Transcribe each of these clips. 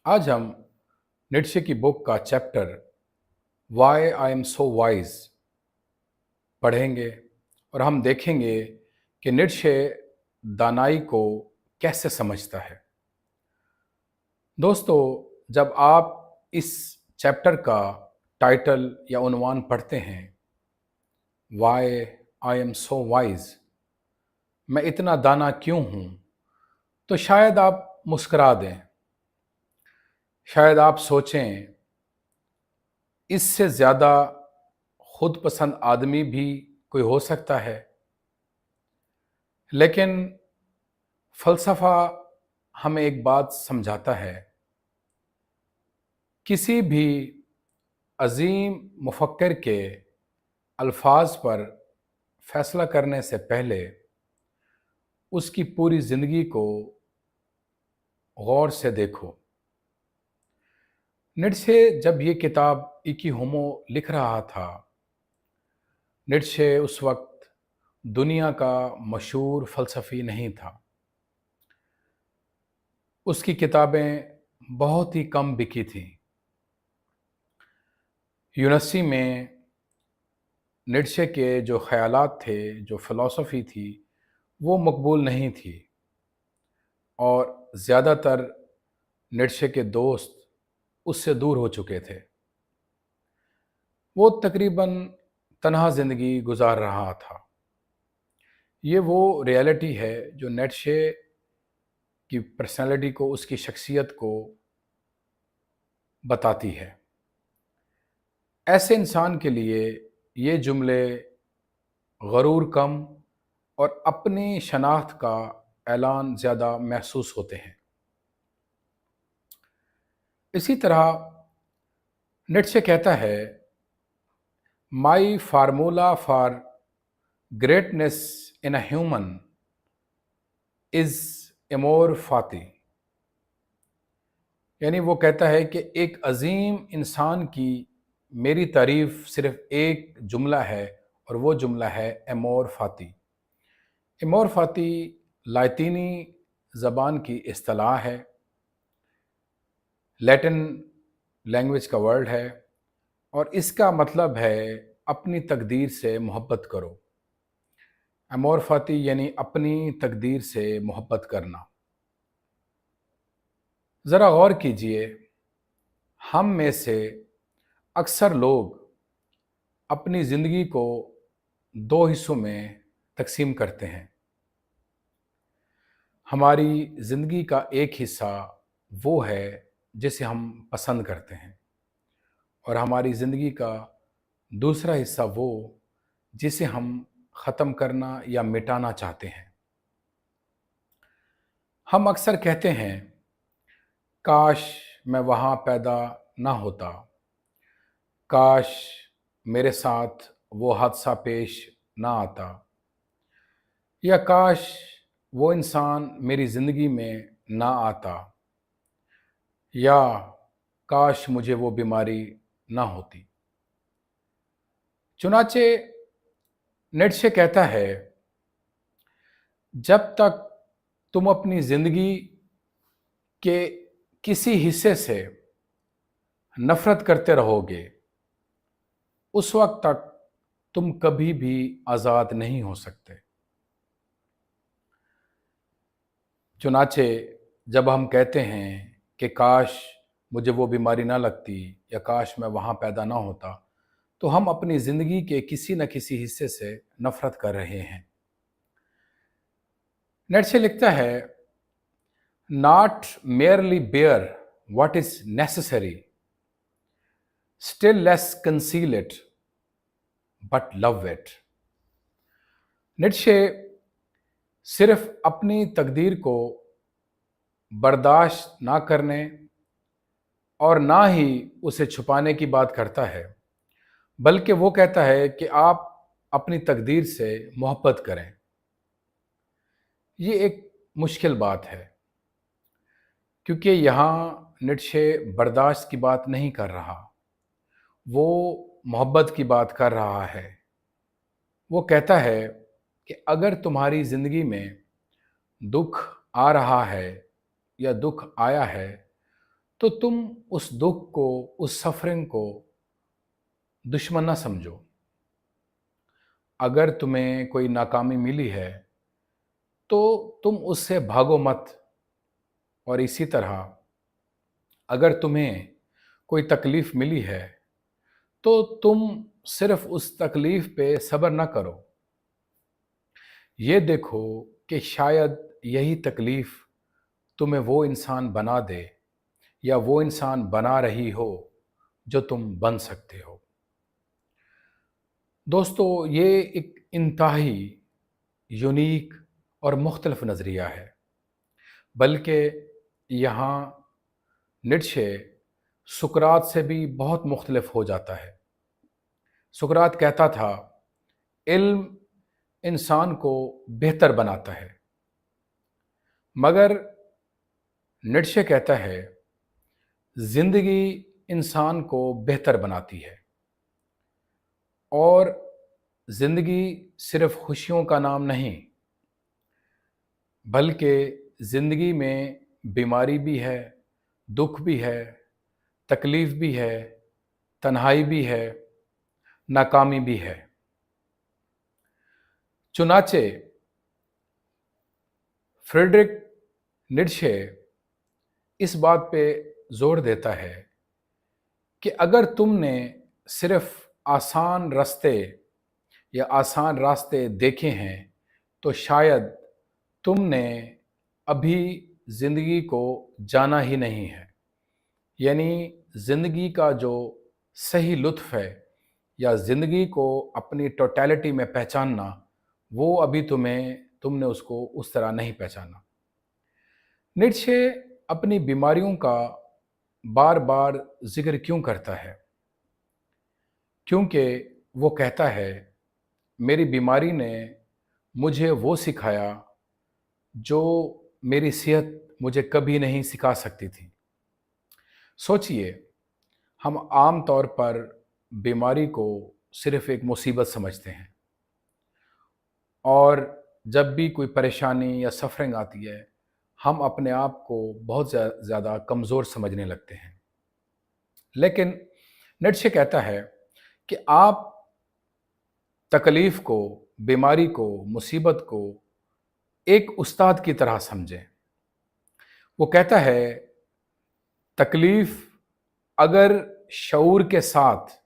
आज हम नीत्शे की बुक का chapter why I am so wise पढ़ेंगे और हम देखेंगे कि नीत्शे दानाई को कैसे समझता है। दोस्तों, जब आप इस चैप्टर का टाइटल या उन्वान पढ़ते हैं, why I am so wise, मैं इतना दाना क्यों हूं, तो शायद आप मुस्कुरा दें। शायद आप सोचें, इससे ज़्यादा खुद पसंद आदमी भी कोई हो सकता है। लेकिन फ़लसफ़ा हमें एक बात समझाता है, किसी भी अज़ीम मुफ़क्किर के अल्फाज पर फ़ैसला करने से पहले उसकी पूरी ज़िंदगी को गौर से देखो। नीत्शे जब ये किताब इकी होमो लिख रहा था, नीत्शे उस वक्त दुनिया का मशहूर फ़लसफ़ी नहीं था। उसकी किताबें बहुत ही कम बिकी थीं। यूनिवर्सिटी में नीत्शे के जो ख़यालात थे, जो फ़िलॉसफ़ी थी, वो मकबूल नहीं थी और ज़्यादातर नीत्शे के दोस्त उससे दूर हो चुके थे। वो तकरीबन तन्हा ज़िंदगी गुज़ार रहा था। ये वो रियलिटी है जो नीत्शे की पर्सनैलिटी को, उसकी शख्सियत को बताती है। ऐसे इंसान के लिए ये जुमले गरूर कम और अपनी शनाख्त का ऐलान ज़्यादा महसूस होते हैं। इसी तरह नीत्शे कहता है, my formula for greatness in a human is amor fati. यानी वो कहता है कि एक अजीम इंसान की मेरी तारीफ सिर्फ एक जुमला है और वो जुमला है एमोर फाती। एमोर फाती लातीनी ज़बान की इस्तिलाह है, लैटिन लैंग्वेज का वर्ड है और इसका मतलब है अपनी तकदीर से मोहब्बत करो। एमोर फाती यानी अपनी तकदीर से मोहब्बत करना। ज़रा गौर कीजिए, हम में से अक्सर लोग अपनी ज़िंदगी को दो हिस्सों में तकसीम करते हैं। हमारी ज़िंदगी का एक हिस्सा वो है जिसे हम पसंद करते हैं और हमारी ज़िंदगी का दूसरा हिस्सा वो जिसे हम ख़त्म करना या मिटाना चाहते हैं। हम अक्सर कहते हैं, काश मैं वहाँ पैदा ना होता, काश मेरे साथ वो हादसा पेश ना आता, या काश वो इंसान मेरी ज़िंदगी में ना आता, या काश मुझे वो बीमारी ना होती। चुनाचे नीत्शे कहता है, जब तक तुम अपनी ज़िंदगी के किसी हिस्से से नफ़रत करते रहोगे, उस वक्त तक तुम कभी भी आज़ाद नहीं हो सकते। चुनाचे जब हम कहते हैं कि काश मुझे वो बीमारी ना लगती या काश मैं वहाँ पैदा ना होता, तो हम अपनी ज़िंदगी के किसी न किसी हिस्से से नफ़रत कर रहे हैं। नीत्शे लिखता है, not merely bear what is necessary, still less conceal it, but love it। Nietzsche सिर्फ अपनी तकदीर को बर्दाश्त ना करने और ना ही उसे छुपाने की बात करता है, बल्कि वो कहता है कि आप अपनी तकदीर से मोहब्बत करें। ये एक मुश्किल बात है, क्योंकि यहाँ नीत्शे बर्दाश्त की बात नहीं कर रहा, वो मोहब्बत की बात कर रहा है। वो कहता है कि अगर तुम्हारी ज़िंदगी में दुख आ रहा है या दुख आया है, तो तुम उस दुख को, उस सफरिंग को दुश्मन ना समझो। अगर तुम्हें कोई नाकामी मिली है तो तुम उससे भागो मत। और इसी तरह अगर तुम्हें कोई तकलीफ मिली है तो तुम सिर्फ उस तकलीफ पे सब्र ना करो। ये देखो कि शायद यही तकलीफ तुम्हें वो इंसान बना दे, या वो इंसान बना रही हो जो तुम बन सकते हो। दोस्तों, ये एक इंतहाई यूनिक और मुख्तलिफ नज़रिया है। बल्कि यहाँ नीत्शे सुकरात से भी बहुत मुख्तलिफ हो जाता है। सुकरात कहता था, इल्म इंसान को बेहतर बनाता है, मगर नीत्शे कहता है, जिंदगी इंसान को बेहतर बनाती है। और जिंदगी सिर्फ खुशियों का नाम नहीं, बल्कि जिंदगी में बीमारी भी है, दुख भी है, तकलीफ भी है, तन्हाई भी है, नाकामी भी है। चुनाचे फ्रेडरिक नीत्शे इस बात पे जोर देता है कि अगर तुमने सिर्फ आसान रास्ते या आसान रास्ते देखे हैं तो शायद तुमने अभी ज़िंदगी को जाना ही नहीं है। यानी ज़िंदगी का जो सही लुत्फ़ है या ज़िंदगी को अपनी टोटलिटी में पहचानना, वो अभी तुमने उसको उस तरह नहीं पहचाना। नीत्शे अपनी बीमारियों का बार बार जिक्र क्यों करता है? क्योंकि वो कहता है, मेरी बीमारी ने मुझे वो सिखाया जो मेरी सेहत मुझे कभी नहीं सिखा सकती थी। सोचिए, हम आम तौर पर बीमारी को सिर्फ एक मुसीबत समझते हैं, और जब भी कोई परेशानी या सफरिंग आती है, हम अपने आप को बहुत ज़्यादा कमज़ोर समझने लगते हैं। लेकिन नीत्शे कहता है कि आप तकलीफ़ को, बीमारी को, मुसीबत को एक उस्ताद की तरह समझें। वो कहता है, तकलीफ़ अगर शऊर के साथ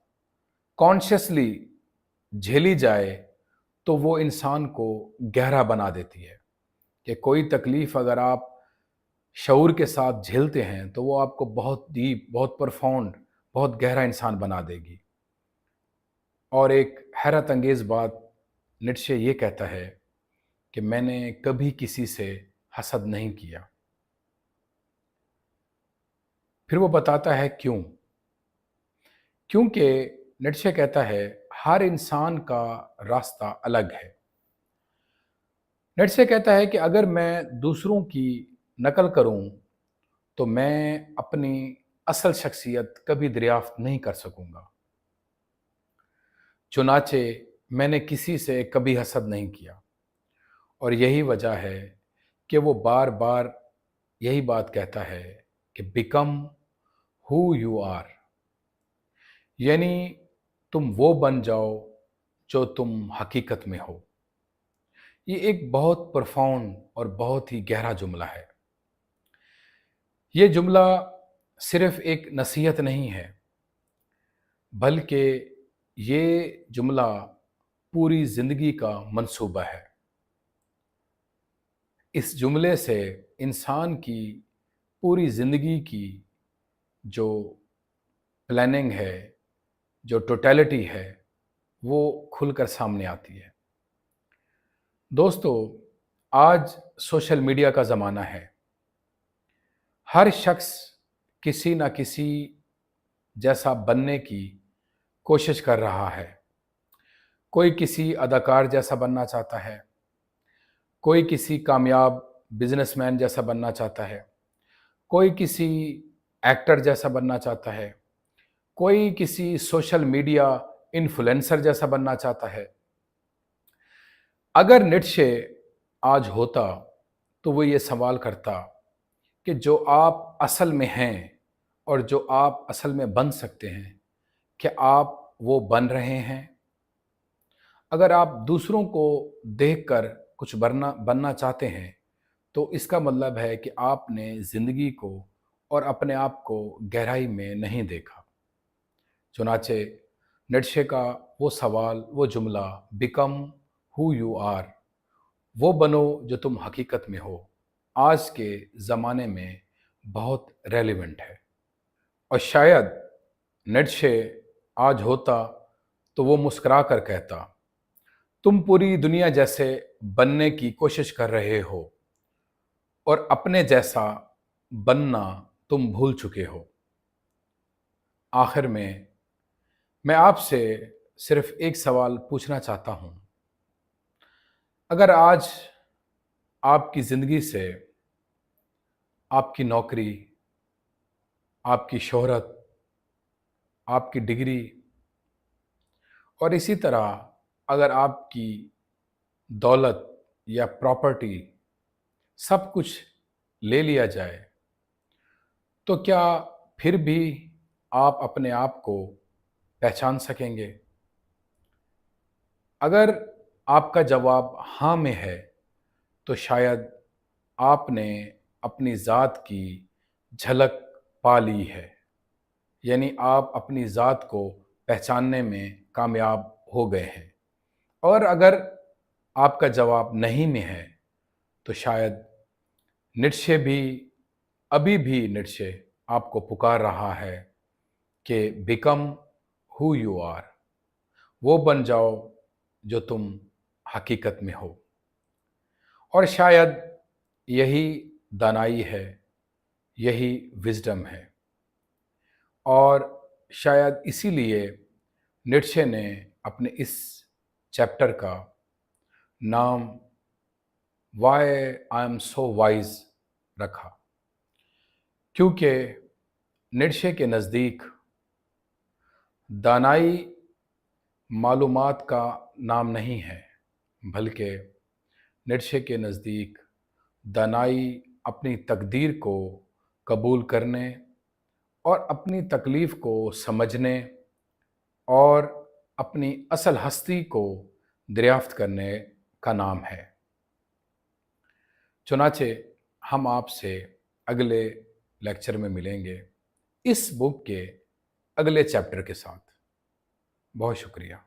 कॉन्शियसली झेली जाए तो वो इंसान को गहरा बना देती है। कि कोई तकलीफ़ अगर आप शऊर के साथ झेलते हैं तो वो आपको बहुत डीप, बहुत प्रोफाउंड, बहुत गहरा इंसान बना देगी। और एक हैरत अंगेज़ बात, नीत्शे ये कहता है कि मैंने कभी किसी से हसद नहीं किया। फिर वो बताता है क्यों? क्योंकि नीत्शे कहता है, हर इंसान का रास्ता अलग है। नीत्शे कहता है कि अगर मैं दूसरों की नकल करूं तो मैं अपनी असल शख्सियत कभी दरियाफ्त नहीं कर सकूंगा। चुनाचे मैंने किसी से कभी हसद नहीं किया, और यही वजह है कि वो बार बार यही बात कहता है कि बिकम हु यू आर। यानी तुम वो बन जाओ जो तुम हकीकत में हो। ये एक बहुत प्रोफाउंड और बहुत ही गहरा जुमला है। ये जुमला सिर्फ एक नसीहत नहीं है, बल्कि ये जुमला पूरी ज़िंदगी का मंसूबा है। इस जुमले से इंसान की पूरी ज़िंदगी की जो प्लानिंग है, जो टोटलिटी है, वो खुलकर सामने आती है। दोस्तों, आज सोशल मीडिया का ज़माना है। हर शख्स किसी न किसी जैसा बनने की कोशिश कर रहा है। कोई किसी अदाकार जैसा बनना चाहता है, कोई किसी कामयाब बिजनेसमैन जैसा बनना चाहता है, कोई किसी एक्टर जैसा बनना चाहता है, कोई किसी सोशल मीडिया इन्फ्लुएंसर जैसा बनना चाहता है। अगर नीत्शे आज होता तो वो ये सवाल करता कि जो आप असल में हैं और जो आप असल में बन सकते हैं, क्या आप वो बन रहे हैं? अगर आप दूसरों को देखकर कुछ बनना चाहते हैं, तो इसका मतलब है कि आपने ज़िंदगी को और अपने आप को गहराई में नहीं देखा। चुनाचे नीत्शे का वो सवाल, वो जुमला, बिकम हु यू आर, वो बनो जो तुम हकीकत में हो, आज के ज़माने में बहुत रेलेवेंट है। और शायद नीत्शे आज होता तो वो मुस्कुरा कर कहता, तुम पूरी दुनिया जैसे बनने की कोशिश कर रहे हो और अपने जैसा बनना तुम भूल चुके हो। आखिर में मैं आपसे सिर्फ एक सवाल पूछना चाहता हूं। अगर आज आपकी ज़िंदगी से आपकी नौकरी, आपकी शोहरत, आपकी डिग्री और इसी तरह अगर आपकी दौलत या प्रॉपर्टी सब कुछ ले लिया जाए, तो क्या फिर भी आप अपने आप को पहचान सकेंगे? अगर आपका जवाब हाँ में है, तो शायद आपने अपनी ज़ात की झलक पा ली है। यानी आप अपनी ज़ात को पहचानने में कामयाब हो गए हैं। और अगर आपका जवाब नहीं में है, तो शायद नीत्शे भी, अभी भी नीत्शे आपको पुकार रहा है कि बिकम हु यू आर, वो बन जाओ जो तुम हकीकत में हो। और शायद यही दानाई है, यही विज़डम है। और शायद इसीलिए नीत्शे ने अपने इस चैप्टर का नाम why I am so wise रखा, क्योंकि नीत्शे के नज़दीक दानाई मालूमात का नाम नहीं है, बल्कि नीत्शे के नज़दीक दानाई अपनी तकदीर को कबूल करने और अपनी तकलीफ़ को समझने और अपनी असल हस्ती को दरियाफ्त करने का नाम है। चुनाचे हम आपसे अगले लेक्चर में मिलेंगे इस बुक के अगले चैप्टर के साथ। बहुत शुक्रिया।